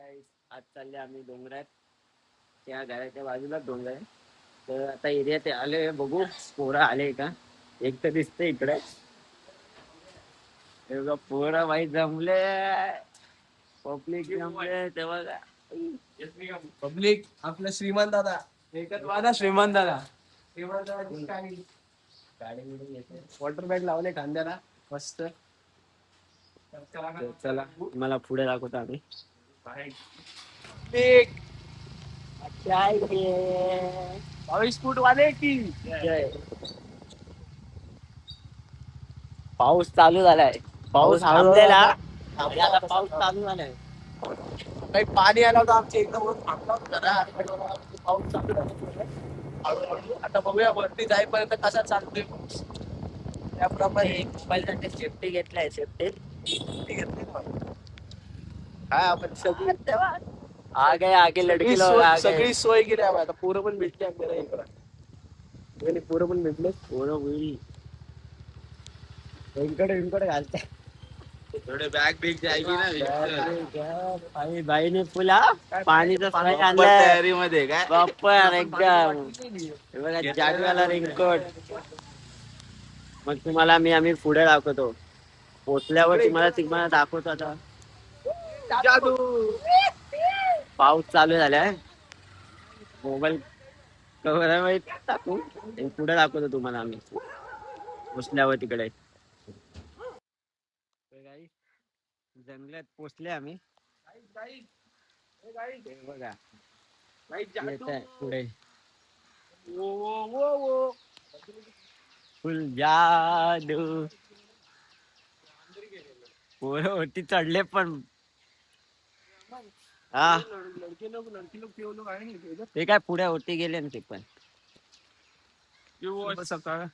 आज चालले आम्ही डोंगरात, त्या घराच्या बाजूला डोंगर आहे. तर आता एरियात आले, बघू पोरं आले का. एक तर दिसतंय इकडे, पोरं बाई जमले, पब्लिक जमले तेव्हा. पब्लिक आपलं श्रीमान दादा एकच वादा, श्रीमान दादा गाडी मिळून येते. वॉटर बॅग लावले खांद्याला मस्त. तर चला मला पुढे दाखवतो आम्ही. एक काय 22 फूट वाले की पाऊस चालू झालाय. पाऊस थांबलेला आणि आता पाऊस चालू झालाय. काही पाणी आलं होतं आमच्या एकदम वर थांबला होता ना. पाऊस चालू झाला हळूहळू. आता बघूया वरती जाईपर्यंत कसा चालतोय पाऊस. त्याप्रमाणे एक मोबाईलसाठी सेफ्टी घेतलाय. सेफ्टी घेतली ना. काय आपण सगळी आगे लडकी लोग आ गए. सगळी सोय केली आहे. आता पोरं पण भेटली आपल्याला इकडं. पोरं पण भेटले. पोरं होईल इकडे घालते. थोडे बॅग बिग जायगी ना. आणि बाईने फुला पाणीचा स्प्रे बरोबर आणलाय तयारीमध्ये काय बाप्पर एकदम. हे बघा जागवाला रेनकोट. मग तुम्हाला आम्ही पुढे दाखवतो. पोचल्यावर तुम्हाला दाखवतो. आता जादू पाऊस चालू झालाय. मोबाईल कवर टाकू आणि पुढे दाखवतो तुम्हाला आम्ही पोचल्यावर तिकडे. जंगलात पोचले आम्ही. बघा येतंय पुढे फुल जादू. पोरं वरती चढले पण. हा लड़के लोग आएंगे. ते काय पुढे वरती गेले ना ते पण. सकाळ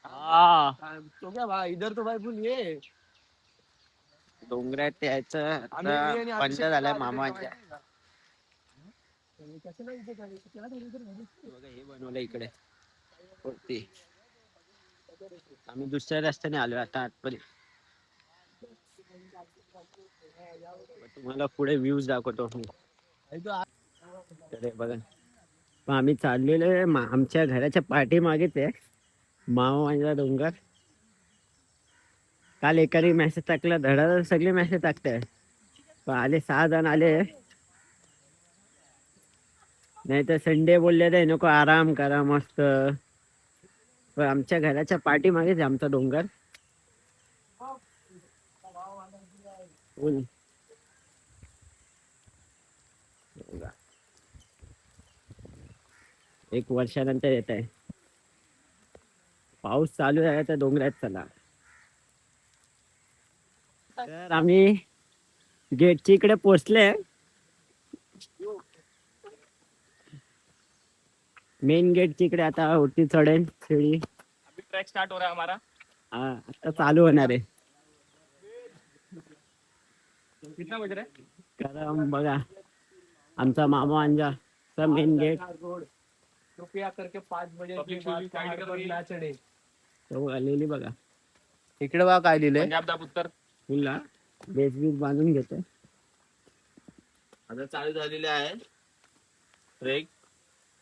हा तो क्या भाई इधर तो भाई फुल ये डोंगरात यायचं आम्ही आता आणि बंद झालाय मामाच्या. बघा हे बनवलं इकडे वरती. आम्ही दुसऱ्या रस्त्याने आलोय आता आतमध्ये. तुम्हाला पुढे व्ह्यूज दाखवतो. तर हे बघा मग आम्ही चाललेलो आहे आमच्या घराच्या पाठीमागेच आहे मामाचा डोंगर. काल एकाने मेसेज टाकला, धडा सगळे मेसेज टाकताय. पण आले 6 जण आले. नाही तर संडे बोलले तर नको आराम करा मस्त. पण आमच्या घराच्या पाठीमागेच आहे आमचा डोंगर. एक वर्षानंतर येत आहे. पाऊस चालू आहे तर डोंगरात चला. तर आम्ही गेटच्या इकडे पोचले. मेन गेटच्या इकडे आता होती चढेल सीडी. अभी ट्रैक स्टार्ट हो रहा है हमारा. हा आता चालू होणार आहे. कितना बज रहा है. कारण बघा आमचा मामा अंजा मेन गेट. कृपया करके 5 बजे के बाद पहाड़ पर ना चढे. तो आलेली बघा. इकडे बघा काय लिहिलंय. पंजाब दा उत्तर फुलला बेस बीस बांधून घेते. आता चालू झालेले आहे ट्रेक.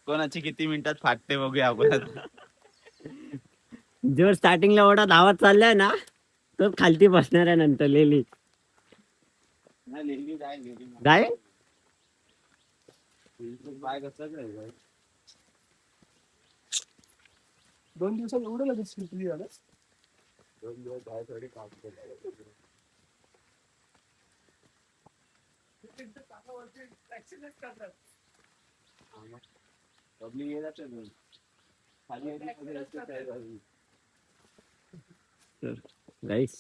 कोणाची किती मिनिटात फाटते बघूया आपण. जो स्टार्टिंगला एवढा धावत चाललाय ना तो खालती बसणार आहे नंतर लेली जाय. दोन दिवसात एवढं लगेच स्लिपली झालं. 2 दिवस बाहेर थोडी काम केलं. पब्लिक येतात खाली गाईस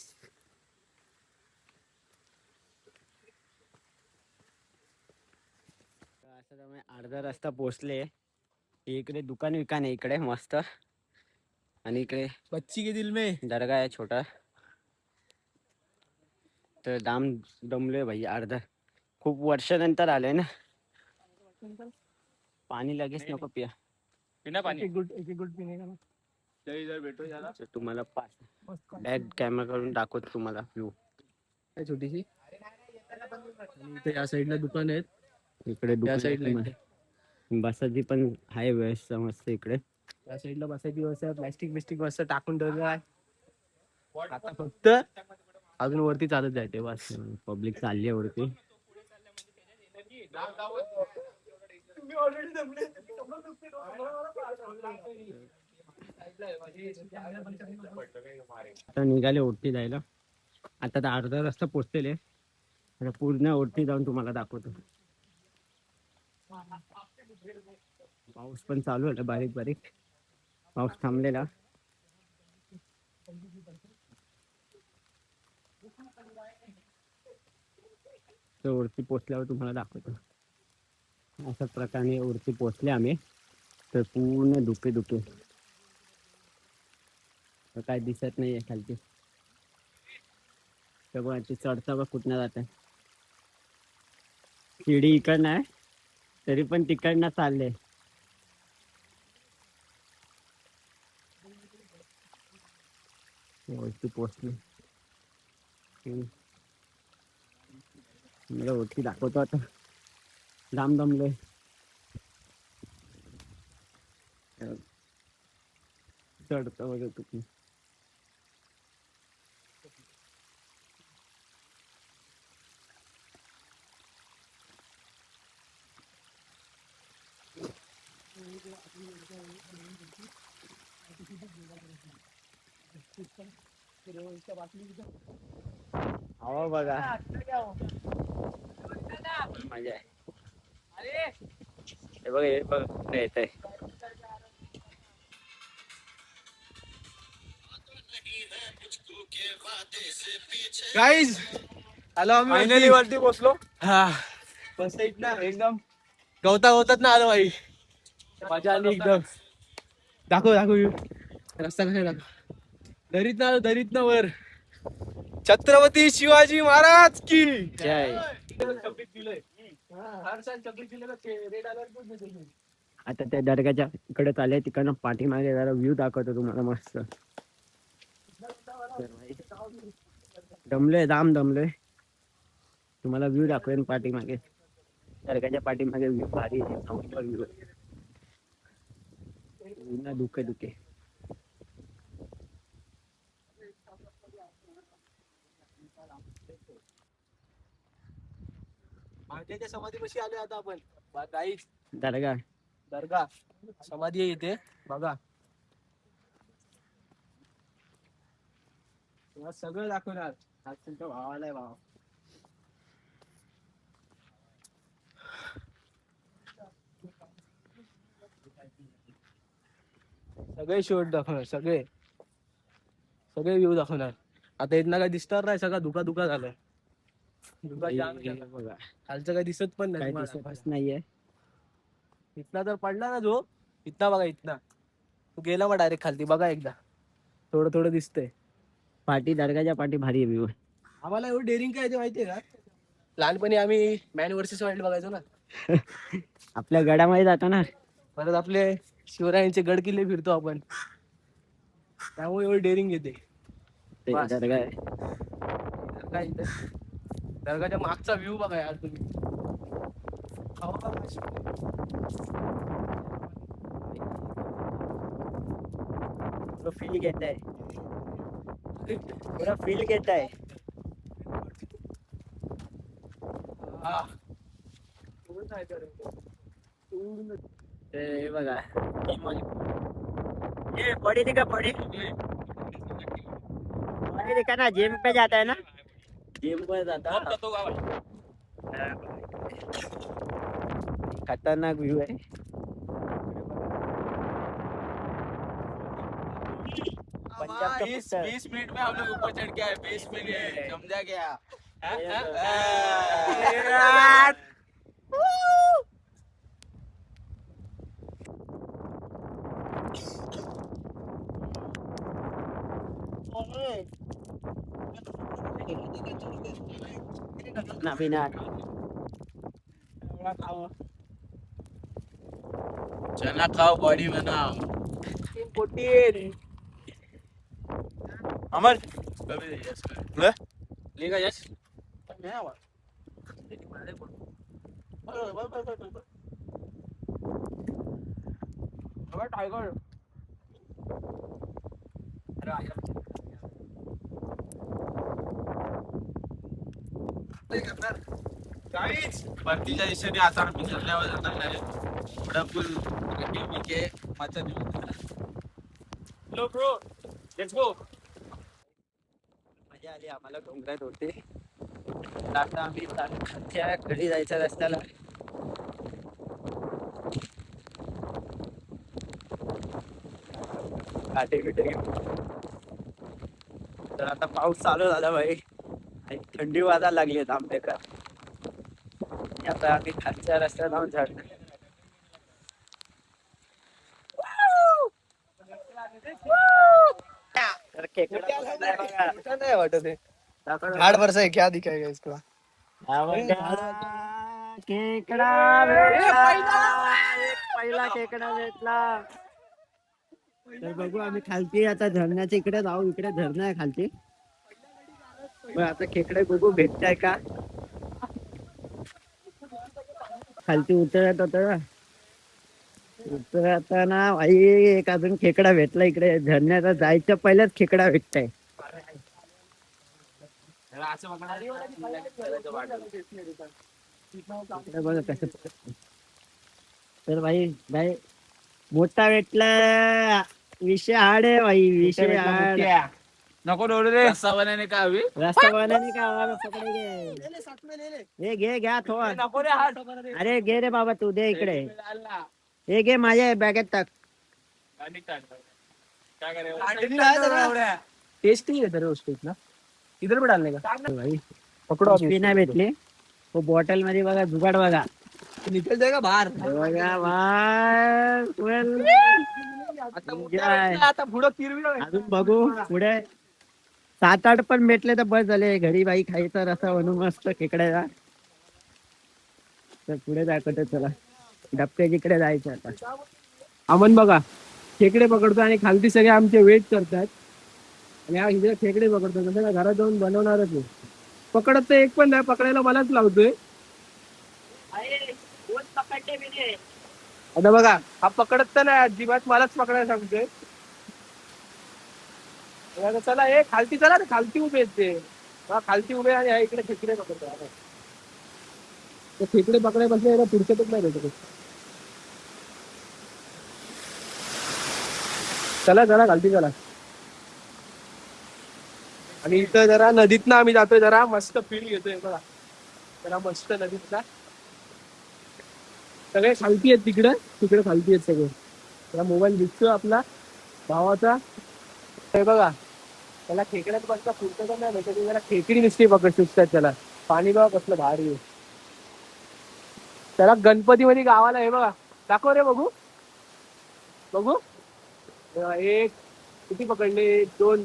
असं तुम्ही अर्धा रस्ता पोहोचले. इकडे दुकान विकान आहे इकडे मस्त. आणि इकडे बच्ची के दिल में दर्गा आहे छोटा. तर दमलोय भाई. अर्धा खूप वर्षानंतर आलोय ना. पाणी लगेच नको पिया. बिना पानी एक गुड पीने का ना. तरी जर भेटू झाला तर तुम्हाला बॅक कॅमेरा करून दाखवतो तुम्हाला व्ह्यू. काय छोटीशी आणि इथे या साईडला दुकान आहेत. इकडे या दुकान साईडला बसाची पण आहे व्यवस्था मस्त इकडे. या साईडला बसायची व्यवस्था, प्लॅस्टिक बिस्टिक मस्त टाकून ठेवलं आहे. आता फक्त अजून वरती चालत जायचे बस. पब्लिक चालली आहे वरती. आता निघाले ओटी जायला. आता तर अर्धा रस्ता पोचलेले. आता पूर्ण ओटी जाऊन तुम्हाला दाखवतो. पाऊस पण चालू आहे बारीक बारीक. पाऊस थांबलेला. तर वरती पोचल्यावर तुम्हाला दाखवतो. अशा प्रकारे वरती पोचले आम्ही. तर पूर्ण धुके धुके. तर काय दिसत नाहीये खालती. तेव्हा ती चढता बघ कुठनं जात आहे. शिडी इकडनं आहे तरी पण तिकडनं चालले. वरती पोचले. मला वरती दाखवतो आता. लांब दमलोय. चढतो वगैरे तुम्ही. हवा बघा. मजा आहे. हे बघ हे बघ कुठे येत आहे. गाईज आलो आम्ही फायनली वरती पोहोचलो. हा बस ना एकदम गवतात ना आलो भाई. मजा आली एकदम. दाखव रस्ता कसा दाखव. दरीत ना वर छत्रपती शिवाजी महाराज की जय. 26 जुलै. हर साल 26 जुलै रेड अलर्ट. आता त्या दर्गाच्या इकडे चालले. तिकडनं पाठीमागे जरा व्ह्यू दाखवतो तुम्हाला मस्त. दमलोय दमलोय. तुम्हाला व्ह्यू दाखवेन पाठीमागे. दर्गाच्या पाठीमागे व्ह्यू भारी आहे. व्ह्यू ना दुखे दुखे. महादेवाच्या समाधीपाशी आलोय आता आपण. गाईज दर्गा समाधी आहे इथे बघा. सगळं दाखवणार. आज तुमच्या भावाला आहे भाव. सगळे शोट दाखवणार. सगळे व्ह्यू दाखवणार. आता इथनं काय दिसणार नाही. सगळा धुका झालाय. बघा खालचं काय दिसत पण नाही. दिसतच नाहीये. इथला जर पडला ना जो इथना बघा. इथना तू गेला मग डायरेक्ट खालती. बघा एकदा थोडं दिसतंय. पाठी दर्गाच्या पाठी भारी व्ह्यू. आम्हाला एवढं डेअरिंग काय ते माहितीये का. लहानपणी आम्ही मॅन वर्सेस वाईल्ड बघायचो ना. आपल्या गडामध्ये जातो ना. परत आपले शिवरायांचे गड किल्ले फिरतो आपण. त्यामुळे एवढी डेअरिंग येते. दर्गा आहे. दर्गाच्या मागचा व्ह्यू बघा यार तुम्ही. फील घेत आहे. पुरा फील घेत आहे. बघा ये पड़ी दिखा ना. जिम पे जाता है ना. जिम पे जाता है. खतरनाक व्यू है. 20 मिनट में हम लोग ऊपर चढ़ के आए. 20 मिनट समझा क्या. चना खाओ बॉडी बनाओ. अमर लेगा यश टायगर काहीच परतीच्या दिशेने आता आम्ही चालल्यावर जाणार आहे वडापूल माझा ब्रो लेट्स गो. मजा आली आम्हाला डोंगरात होते. आता आम्ही खालच्या घरी जायच्या रस्त्याला काटे बिटे घेऊन. तर आता पाऊस चालू झाला भाई आणि थंडी वाजायला लागली आहे आंबेकर. आता आम्ही खालच्या रस्त्याला जाऊन झाड तर खेकडा नाही वाटत आहे झाड बरसा है क्या दिखाएगा इसको खेकडा भेटला. एक पहिला खेकडा भेटला. तर बघू आम्ही खालती आता धरणाच्या इकडे जाऊ. इकडे धरण आहे खालती. मग आता खेकडे बघू भेटताय का. खालती उतरत होत उतरताना भाई एक अजून खेकडा भेटला. इकडे धरण्याचा जायच्या पहिल्याच खेकडा भेटताय. बघा कसं. तर भाई भाई मोठा भेटला. विषय हाड आहे भाई. विषय हाड. नको डोळे रे रस्ता बनाने का हवी रास्ता बनाने का आवाज पकडे घे. हे घे घ्या थोडा. नको रे हात अरे घे रे बाबा तू दे इकडे. हे घे माझ्या बॅगेत टाक. टेस्ट नहीं है तेरे उस ना इधर भी डालने का भाई पकड़ो पिशवी नाही भेटली. तो बॉटल मध्ये बघा जुगाड बघा. निकल जाएगा बाहर बघा बाय. आता पुढं किरवी अजून बघू पुढे 7-8 पण भेटले तर बस झाले. घरी बाई खायचा रसा बनवून मस्त खेकड्याचा. तर पुढे जायचं चला डबके जिकडे जायचं आता. अमन बघा खेकडे पकडतो आणि खालती सगळे आमचे वेट करतात आणि हा इथे खेकडे पकडतो तसं का घरात जाऊन बनवणारच नाही. पकडत तर एक पण नाही. पकडायला मलाच लावतोय. आता बघा हा पकडत तर नाही अजिबात मलाच पकडायला सांगतोय. चला हे खालती चला खालती उभे आहेत ते खालती उभे आणि हा इकडे खेकडे पकडतो. खेकडे पकडाय बसले पुढच्यातच नाही भेटत. चला जरा खालती चला. आणि इथं जरा नदीतनं आम्ही जातोय. जरा मस्त फील घेतोय बघा. जरा मस्त नदीतला सगळे खालती आहेत. तिकडे खालती आहेत सगळे. त्याला मोबाईल दिसतोय आपला भावाचा. हे बघा त्याला खेकड्यात बसता पुढचं तर नाही भेटत. जरा खेकडी नुसती पकड सुचतात त्याला. पाणी बघा कसलं भारी आहे. त्याला गणपती मध्ये गावाला हे बघा दाखव रे बघू बघू. एक किती पकडले 2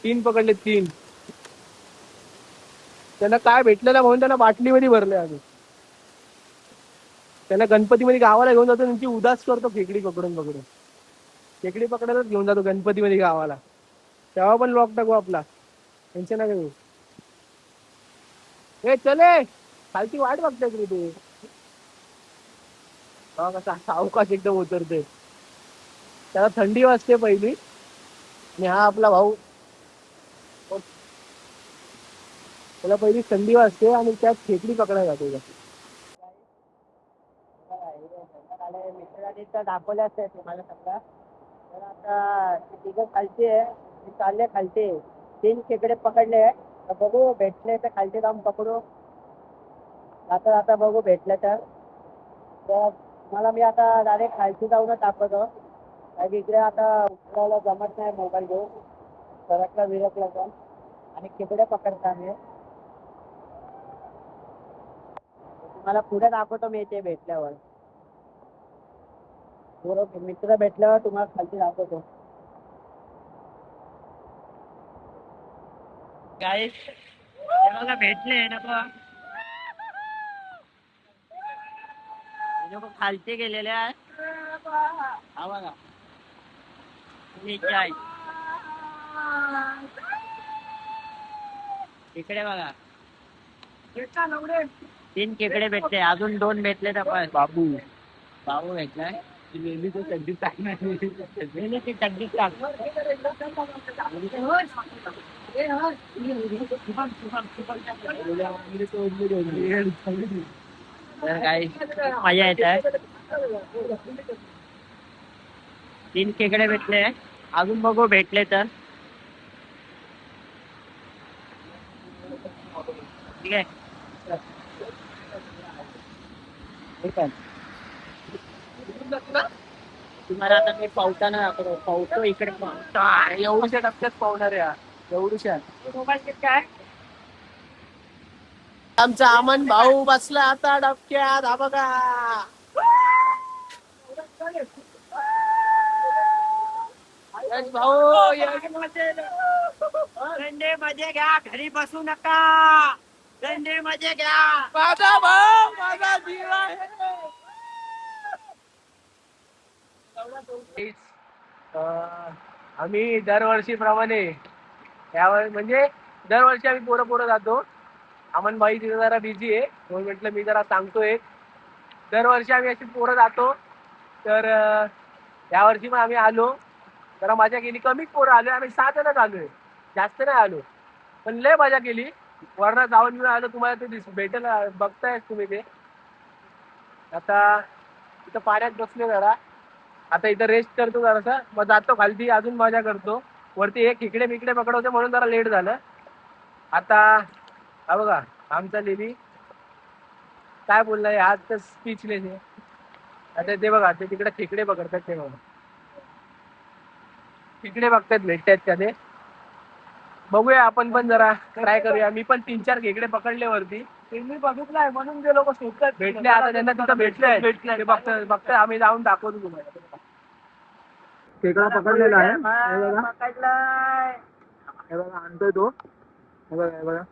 3 पकडले 3. त्यांना काय भेटलेलं म्हणून त्यांना बाटलीमध्ये भरले आम्ही. त्याला गणपतीमध्ये गावाला घेऊन जातो. त्यांची उदास करतो खेकडी पकडून. खेकडी पकडायलाच घेऊन जातो गणपतीमध्ये गावाला. तेव्हा पण लॉक टाकू आपला. टेन्शन नका घेऊ. हे चले खालची वाट बघताय तुम्ही ते. कसा सावकाश एकदम उतरते. त्याला थंडी वाजते पहिली आणि हा आपला भाऊ त्याला पहिली थंडी वाजते आणि त्यात खेकडी पकडायला जातो. मित्रांनी तर दाखवले असते तुम्हाला समजा. तर आता तिघं खालची आहे. चालले खालचे 3 खेकडे पकडले. तर बघू भेटले तर खालचे जाऊन पकडू. आता बघू भेटले तर मला मी आता डायरेक्ट खालची जाऊनच दाखवतो. कारण इकडे आता उतरायला जमत नाही मोबाईल घेऊन. सरकला विरकला पण आणि खेकडे पकडता मी. तुम्हाला पुढे दाखवतो मी ते भेटल्यावर. मित्र भेटल्यावर तुम्हाला खालती दाखवतो. गाईस हे बघा भेटले ना. खालती गेलेले आहे. हा बघा इकडे बघा 3 खेकडे भेटले, अजून 2 भेटले तर पण बाबू भाऊ भेटलाय. नेहमीच चड्डीत टाकणार. नेहमीची चड्डी टाक. तर काही मजा येत आहे. 3 खेकडे भेटले, अजून बघू भेटले तर. ठीक आहे. तुम्हाला आता मी पावताना दाखवतो. पावतो इकडे एवढ्याशा टप्प्यात पावणार या एवढ्याशा. मोबाईल काय आमचा अमन भाऊ बसला आता डबक्यात. हा बघा यश भाऊ दंडे मजे घ्या, घरी बसू नका. दंडे मजे घ्या. माझा भाऊ माझा जीव आहे. आम्ही दरवर्षीप्रमाणे यावर म्हणजे दरवर्षी आम्ही पोरं जातो. अमन भाई तिथे जरा बिझी आहे म्हणून म्हटलं मी जरा सांगतोय. दरवर्षी आम्ही अशी पोरं जातो. तर यावर्षी पण आम्ही आलो. जरा मजा केली. कमीच पोरं आलोय आम्ही 6 जणच आलोय, जास्त नाही आलो. पण लय मजा केली. वरनं जाऊन घेऊन आलो. तुम्हाला ते भेटेल, बघताय तुम्ही ते. आता इथं पाण्यात बसलो जरा. आता इथं रेस्ट करतो जरासा, मग जातो खालती अजून मजा करतो. वरती एक खेकडे बिकडे पकडवते म्हणून जरा लेट झालं. आता हा बघा आमचा लेली काय बोललाय आज तर स्पीचलेस आहे. आता ते बघा ते तिकडे खेकडे पकडतात. ते बघा खेकडे बघतात भेटतात का ते. बघूया आपण पण जरा ट्राय करूया. मी पण 3-4 खेकडे पकडले वरती. मी बघितलंय म्हणून ते लोक शोधतात. भेटले आता त्यांना तिथं भेटले ते बघतात. आम्ही जाऊन दाखवतो तुम्हाला. खेकडा पकडलेला आहे. पकडलाय. हे बघा आणतोय तो. हे बघा हे बघा.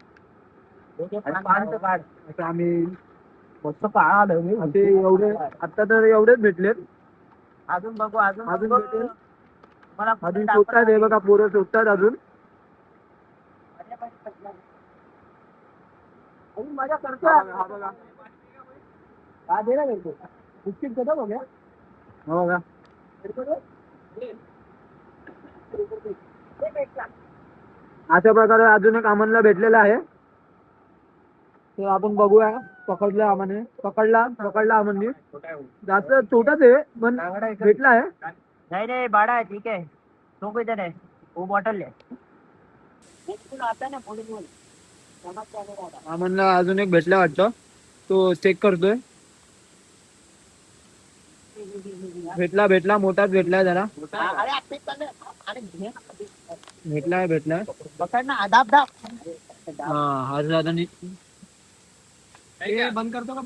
आता आम्ही मस्त पाहा आलं. ते एवढे आता तर एवढेच भेटलेत. अजून बघू अजून भेटेल. मला अजून शोधतात. हे बघा पोरं शोधतात अजून. मजा करतो. हा बघा हा दे ना भेटतो बिस्किट देतो बघा. हो बघा अशा प्रकारे अजून एक अमनला भेटलेला आहे. तर आपण बघूया. पकडला अमनने. पकडला अमनने. जास्त छोटाच आहे पण भेटला आहे. नहीं बड़ा है. ठीक है. तो कोई इधर है वो बॉटल है. आता ना पुढे बोल. अमनला अजून एक भेटला वाटतं. तो चेक करतोय. भेटला मोठाच भेटलाय जरा. भेटलाय पकड ना. दाब दाब. हा दादा बंद करतो का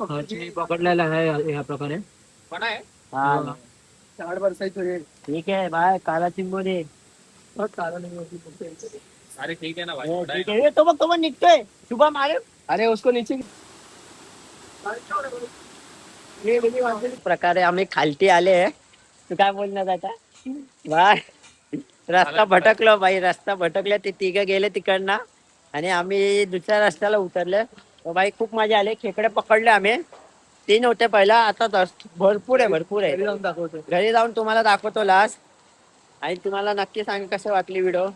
पकडलेला आहे ह्या प्रकारे. हाँ 4 वर्षाचं. ठीक है भाई. काला चिंबोरी. अरे ठीक है ना ठीक है. तो बघ निघतोय. शुभम मारे. अरे उसको नीचे प्रकारे आम्ही खालती आले. तू काय बोलणार आता बाय. रस्ता भटकलो बाई. रस्ता भटकले. ते 3 गेले तिकडनं आणि आम्ही दुसऱ्या रस्त्याला उतरले. बाई खूप मजा आली. खेकडे पकडले आम्ही. 3 होते पहिला. आता भरपूर आहे. घरी जाऊन तुम्हाला दाखवतो लास्ट. आणि तुम्हाला नक्की सांग कसं वाटली व्हिडिओ.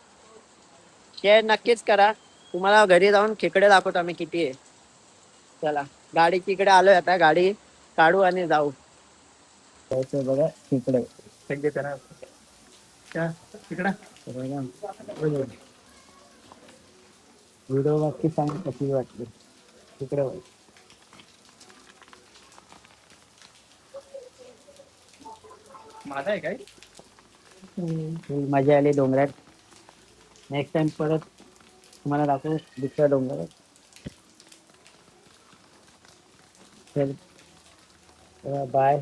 शेअर नक्कीच करा. तुम्हाला घरी जाऊन खेकडे दाखवतो आम्ही किती आहे. चला गाडीच्या इकडे आलोय. आता गाडी काढू आणि जाऊ. बघा खेकडे व्हिडिओ नक्की सांग कशी वाटली. तिकडे माझा आहे काय. मजा आली डोंगरात. नेक्स्ट टाइम परत तुम्हाला दाखवू दुसऱ्या डोंगरात. चल बाय.